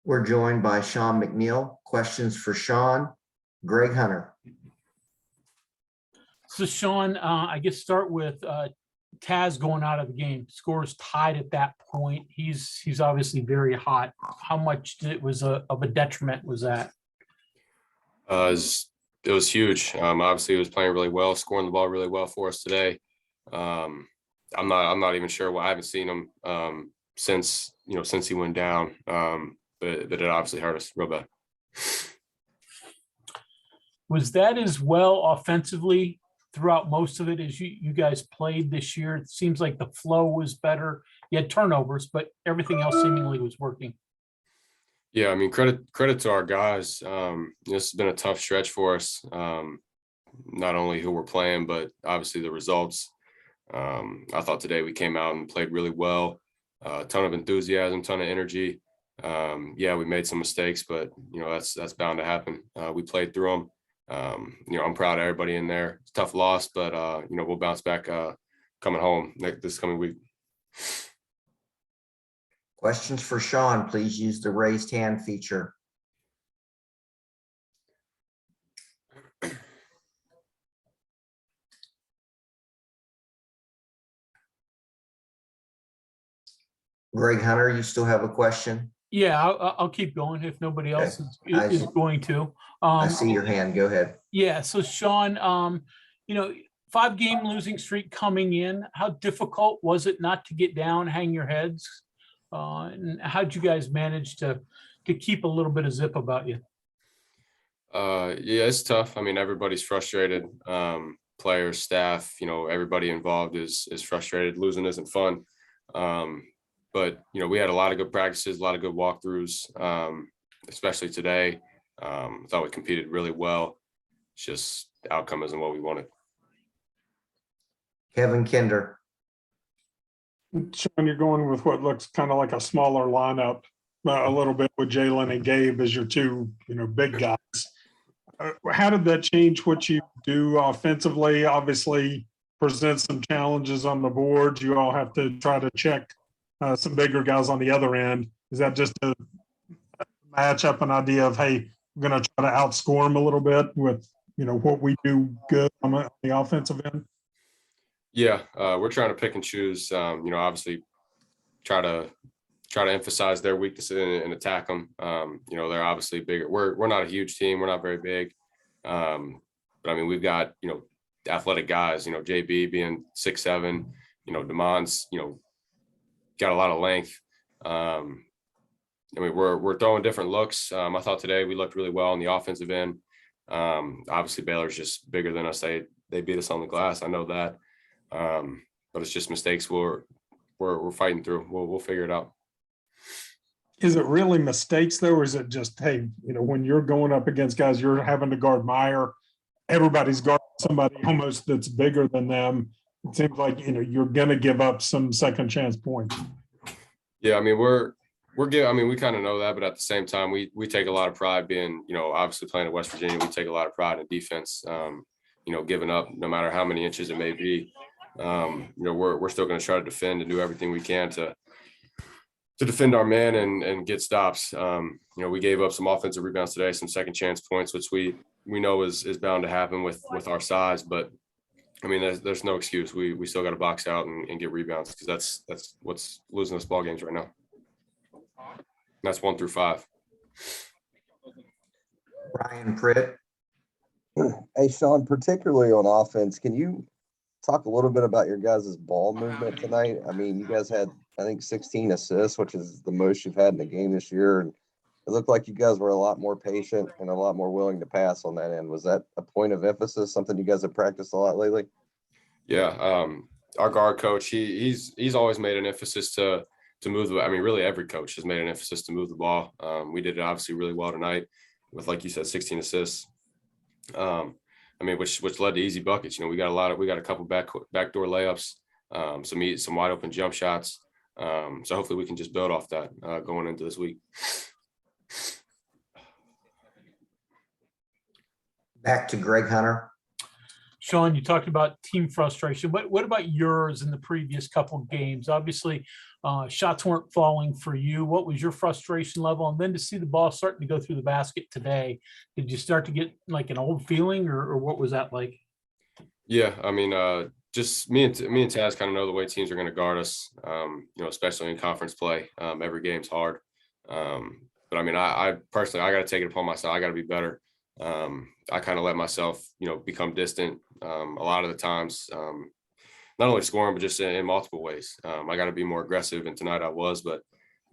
We're joined by Sean McNeil. Questions for Sean. Greg Hunter. So Sean, I guess start with Taz going out of the game. Scores tied at that point. He's obviously very hot. How much was of a detriment was that? It was huge. Obviously, he was playing really well, scoring the ball really well for us today. I'm not even sure why. I haven't seen him since he went down. But it obviously hurt us real bad. Was that as well offensively throughout most of it as you guys played this year? It seems like the flow was better. You had turnovers, but everything else seemingly was working. Yeah, I mean, credit to our guys. This has been a tough stretch for us. Not only who we're playing, but obviously the results. I thought today we came out and played really well. A ton of enthusiasm, ton of energy. Yeah, we made some mistakes, but that's bound to happen. We played through them. I'm proud of everybody in there. It's a tough loss, but we'll bounce back coming home this coming week. Questions for Sean, please use the raised hand feature. Greg Hunter, you still have a question? Yeah, I'll keep going if nobody else is going to. I see your hand. Go ahead. Yeah. So Sean, 5-game losing streak coming in. How difficult was it not to get down, hang your heads? And how'd you guys manage to keep a little bit of zip about you? Yeah, it's tough. I mean, everybody's frustrated. Players, staff, everybody involved is frustrated. Losing isn't fun. But we had a lot of good practices, a lot of good walkthroughs, especially today. Thought we competed really well. It's just the outcome isn't what we wanted. Kevin Kinder. Sean, you're going with what looks kind of like a smaller lineup, a little bit with Jalen and Gabe as your two, big guys. How did that change what you do offensively? Obviously, presents some challenges on the board. You all have to try to check some bigger guys on the other end. Is that just to match up an idea of, hey, we're going to try to outscore them a little bit with, what we do good on the offensive end? Yeah, we're trying to pick and choose. Obviously, try to emphasize their weaknesses and attack them. They're obviously bigger. We're not a huge team. We're not very big, but I mean, we've got athletic guys. JB being 6'7", Demon's got a lot of length. I mean, we're throwing different looks. I thought today we looked really well on the offensive end. Obviously, Baylor's just bigger than us. They beat us on the glass. I know that. But it's just mistakes we're fighting through. We'll figure it out. Is it really mistakes though, or is it just, hey, when you're going up against guys, you're having to guard Meyer, everybody's guarding somebody almost that's bigger than them. It seems like you're gonna give up some second chance points. Yeah, I mean we kind of know that, but at the same time, we take a lot of pride being, obviously playing at West Virginia. We take a lot of pride in defense. Giving up no matter how many inches it may be. We're still going to try to defend and do everything we can to defend our man and get stops. We gave up some offensive rebounds today, some second chance points, which we know is bound to happen with our size. But I mean, there's no excuse. We still got to box out and get rebounds because that's what's losing us ball games right now. And that's 1 through 5. Ryan Pritt. Hey, Sean, particularly on offense, can you talk a little bit about your guys' ball movement tonight? I mean, you guys had, I think, 16 assists, which is the most you've had in a game this year. And it looked like you guys were a lot more patient and a lot more willing to pass on that end. Was that a point of emphasis, something you guys have practiced a lot lately? Yeah. Our guard coach, he's always made an emphasis to move the, I mean, really every coach has made an emphasis to move the ball. We did it obviously really well tonight with, like you said, 16 assists. I mean, which led to easy buckets. We got a couple backdoor layups, some wide open jump shots. So hopefully we can just build off that going into this week. Back to Greg Hunter. Sean, you talked about team frustration. What about yours in the previous couple of games? Obviously, shots weren't falling for you. What was your frustration level? And then to see the ball starting to go through the basket today, did you start to get like an old feeling, or what was that like? Yeah, I mean, just me and Taz kind of know the way teams are going to guard us. Especially in conference play. Every game's hard. But I mean, I personally, I got to take it upon myself. I got to be better. I kind of let myself, become distant a lot of the times. Not only scoring, but just in multiple ways. I got to be more aggressive, and tonight I was, but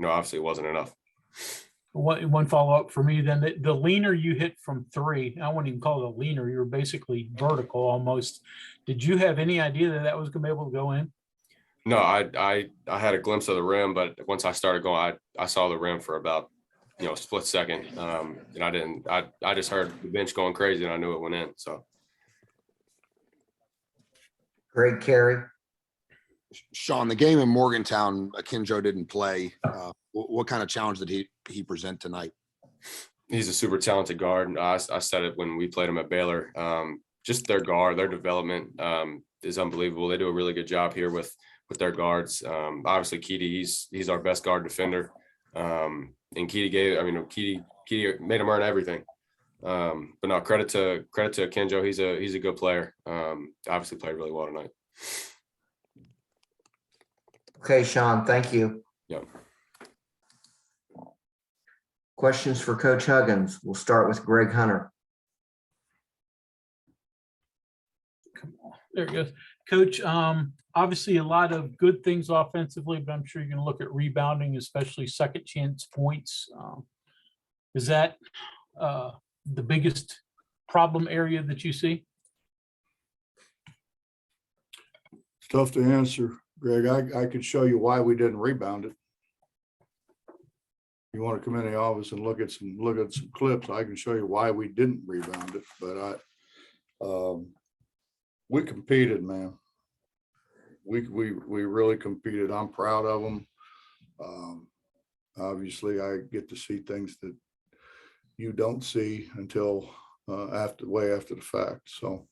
obviously it wasn't enough. One follow-up for me then, the leaner you hit from three, I wouldn't even call it a leaner, you were basically vertical almost. Did you have any idea that was going to be able to go in? No, I had a glimpse of the rim, but once I started going, I saw the rim for about a split second, and I just heard the bench going crazy, and I knew it went in. So Greg Carey. Sean, the game in Morgantown, Akinjo didn't play. What kind of challenge did he present tonight? He's a super talented guard. I said it when we played him at Baylor. Just their guard, their development is unbelievable. They do a really good job here with their guards. Obviously, Keedy, he's our best guard defender. And Keedy made him earn everything. But no, credit to Akinjo. He's a good player. Obviously played really well tonight. Okay, Sean, thank you. Yep. Questions for Coach Huggins. We'll start with Greg Hunter. There it goes. Coach, obviously a lot of good things offensively, but I'm sure you're going to look at rebounding, especially second chance points. Is that the biggest problem area that you see? It's tough to answer, Greg. I could show you why we didn't rebound it. You want to come in the office and look at some clips, I can show you why we didn't rebound it. But we competed, man. We really competed. I'm proud of them. Obviously, I get to see things that you don't see until way after the fact. So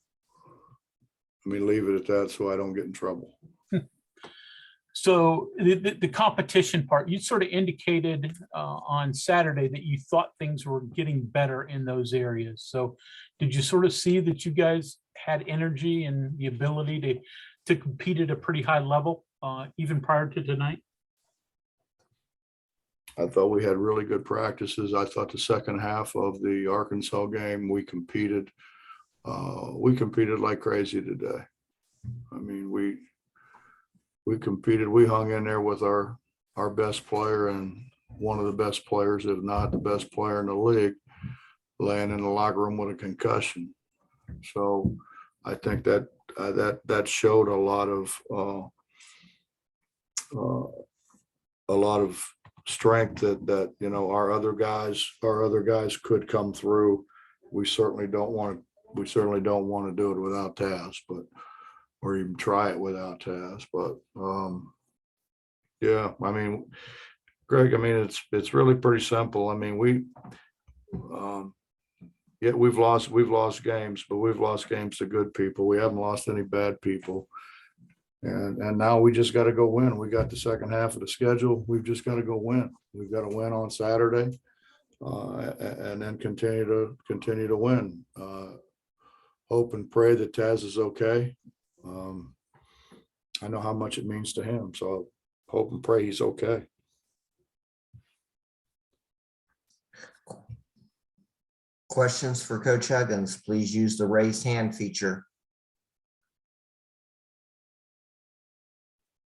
let me leave it at that so I don't get in trouble. So the competition part, you sort of indicated on Saturday that you thought things were getting better in those areas. So did you sort of see that you guys had energy and the ability to compete at a pretty high level, even prior to tonight? I thought we had really good practices. I thought the second half of the Arkansas game, we competed. We competed like crazy today. I mean, we competed. We hung in there with our best player and one of the best players, if not the best player in the league, laying in the locker room with a concussion. So I think that showed a lot of strength that our other guys could come through. We certainly don't want to do it without Taz, or even try it without Taz. But yeah, I mean, Greg, I mean, it's really pretty simple. I mean, we've lost games, but we've lost games to good people. We haven't lost any bad people. And now we just got to go win. We got the second half of the schedule. We've just got to go win. We've got to win on Saturday, and then continue to win. Hope and pray that Taz is okay. I know how much it means to him, so hope and pray he's okay. Questions for Coach Huggins, please use the raised hand feature.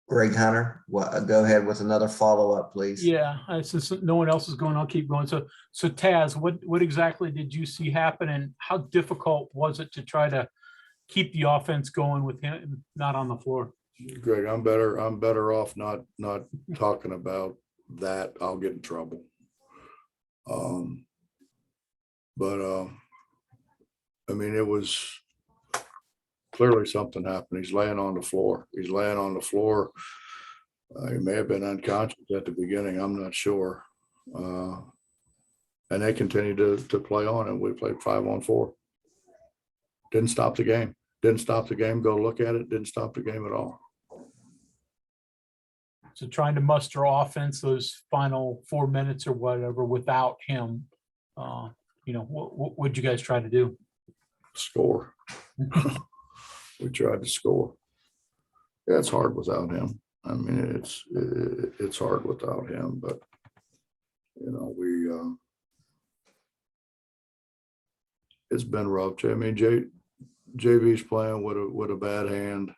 Greg Hunter, go ahead with another follow-up, please. Yeah, since no one else is going, I'll keep going. So Taz, what exactly did you see happen, and how difficult was it to try to keep the offense going with him not on the floor? Greg, I'm better off not talking about that. I'll get in trouble. But I mean, it was clearly something happened. He's laying on the floor. He may have been unconscious at the beginning. I'm not sure. And they continued to play on, and we played 5-on-4. Didn't stop the game. Didn't stop the game. Go look at it. Didn't stop the game at all. So trying to muster offense those final 4 minutes or whatever without him, what would you guys try to do? Score. We tried to score. Yeah, it's hard without him. I mean, it's hard without him, but it's been rough. I mean, JV's playing with a bad hand.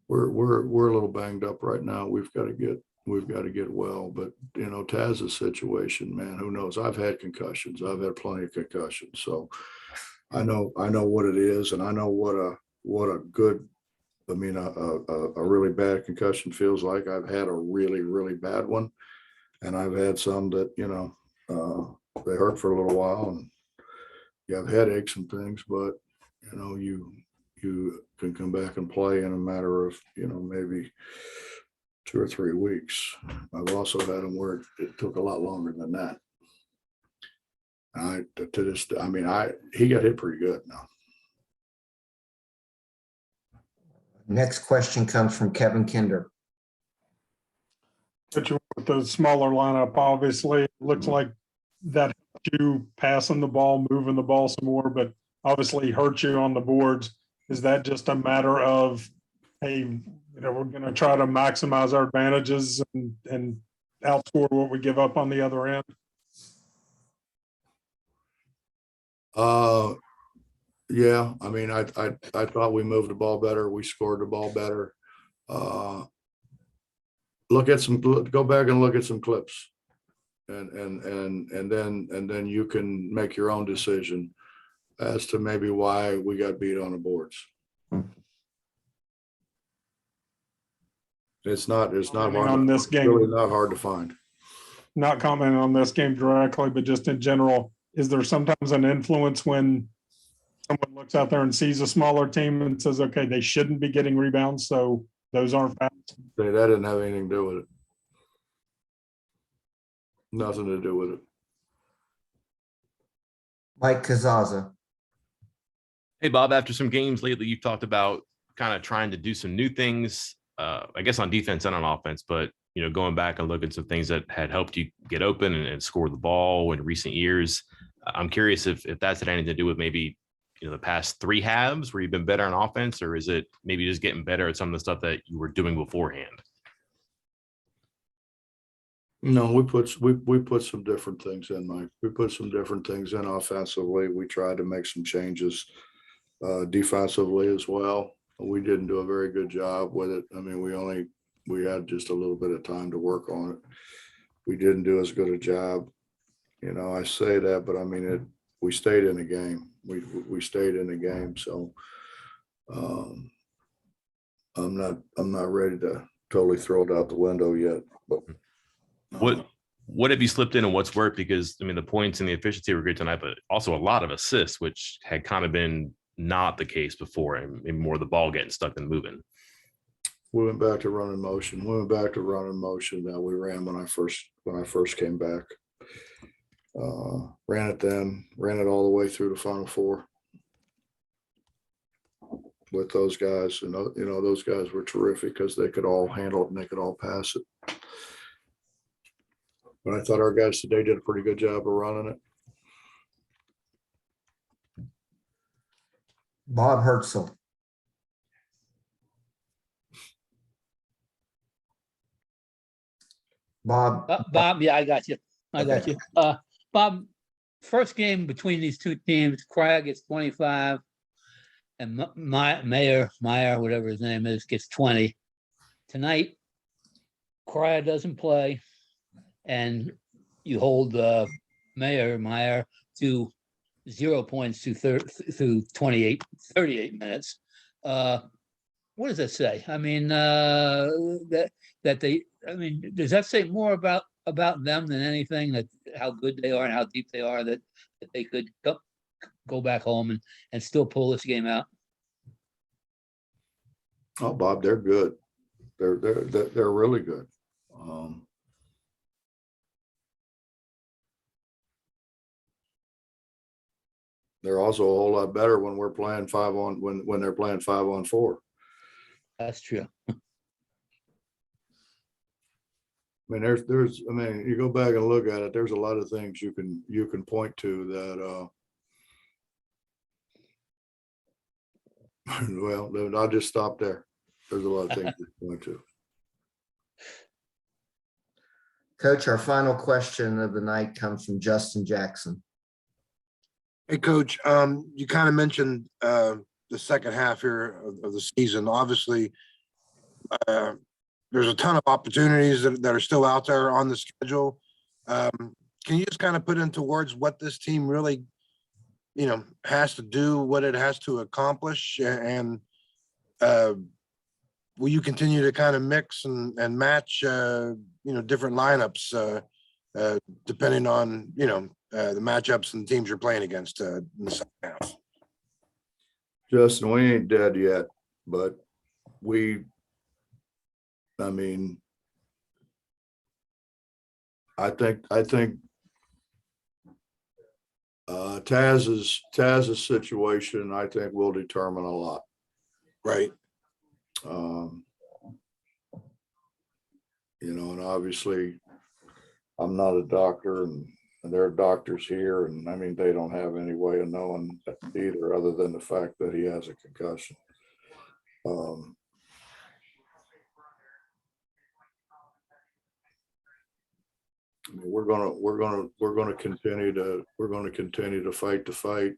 We're a little banged up right now. We've got to get well. But Taz's situation, man, who knows? I've had concussions. I've had plenty of concussions, so I know what it is, and I know what a good. I mean, a really bad concussion feels like. I've had a really, really bad one, and I've had some that they hurt for a little while, and you have headaches and things, but you can come back and play in a matter of maybe 2 or 3 weeks. I've also had them where it took a lot longer than that. He got hit pretty good now. Next question comes from Kevin Kinder. But with the smaller lineup, obviously, it looks like that helped you passing the ball, moving the ball some more, but obviously hurt you on the boards. Is that just a matter of, hey, we're going to try to maximize our advantages and outscore what we give up on the other end? Yeah. I mean, I thought we moved the ball better. We scored the ball better. Go back and look at some clips, and then you can make your own decision as to maybe why we got beat on the boards. It's not hard on this game. Really not hard to find. Not commenting on this game directly, but just in general, is there sometimes an influence when someone looks out there and sees a smaller team and says, okay, they shouldn't be getting rebounds, so those aren't fouls? That didn't have anything to do with it. Nothing to do with it. Mike Kazaza. Hey, Bob, after some games lately, you've talked about kind of trying to do some new things, I guess on defense and on offense, but, going back and looking at some things that had helped you get open and score the ball in recent years. I'm curious if that's had anything to do with maybe, the past 3 halves where you've been better on offense, or is it maybe just getting better at some of the stuff that you were doing beforehand? No, we put some different things in, Mike. We put some different things in offensively. We tried to make some changes defensively as well. We didn't do a very good job with it. I mean, we had just a little bit of time to work on it. We didn't do as good a job. I say that, but I mean, we stayed in the game. We stayed in the game. So I'm not ready to totally throw it out the window yet, but what have you slipped in and what's worked? Because I mean, the points and the efficiency were great tonight, but also a lot of assists, which had kind of been not the case before, and more the ball getting stuck and moving. We went back to running motion. That we ran when I first came back. Ran it all the way through the Final Four with those guys. And, those guys were terrific because they could all handle it and they could all pass it. But I thought our guys today did a pretty good job of running it. Bob Herzl. Bob. Bob, yeah, I got you. Bob, first game between these two teams, Cryer gets 25 and Meyer, whatever his name is, gets 20. Tonight, Cryer doesn't play, and you hold Meyer to 0 points through 38 minutes. What does that say? I mean, does that say more about them than anything, that how good they are and how deep they are, that they could go back home and still pull this game out? Oh, Bob, they're good. They're really good. they're also a whole lot better when we're playing when they're playing 5-on-4. That's true. I mean, I mean, you go back and look at it, there's a lot of things you can point to that, well, then I'll just stop there. There's a lot of things to point to. Coach, our final question of the night comes from Justin Jackson. Hey, Coach, you kind of mentioned the second half here of the season. Obviously, there's a ton of opportunities that are still out there on the schedule. Can you just kind of put into words what this team really, has to do, what it has to accomplish, and will you continue to kind of mix and match, different lineups depending on, the matchups and teams you're playing against in the second half? Justin, we ain't dead yet, but I think Taz's situation, I think, will determine a lot. Right. And obviously I'm not a doctor, and there are doctors here, and I mean, they don't have any way of knowing either, other than the fact that he has a concussion. I mean, we're gonna continue to fight the fight.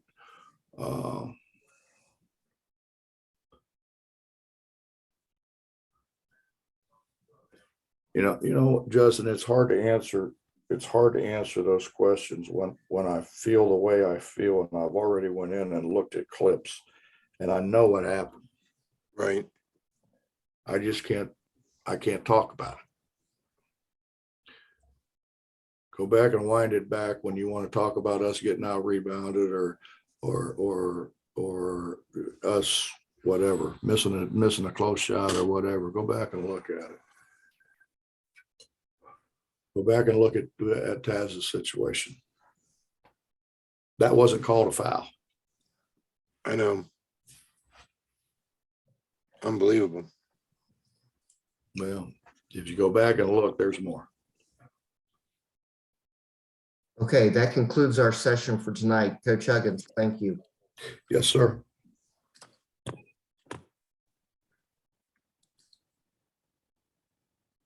Justin, it's hard to answer. It's hard to answer those questions when I feel the way I feel, and I've already went in and looked at clips, and I know what happened. Right. I can't talk about it. Go back and wind it back when you want to talk about us getting out rebounded or us, whatever, missing a close shot or whatever. Go back and look at it. Go back and look at Taz's situation. That wasn't called a foul. I know. Unbelievable. Well, if you go back and look, there's more. Okay, that concludes our session for tonight. Coach Huggins, thank you. Yes, sir.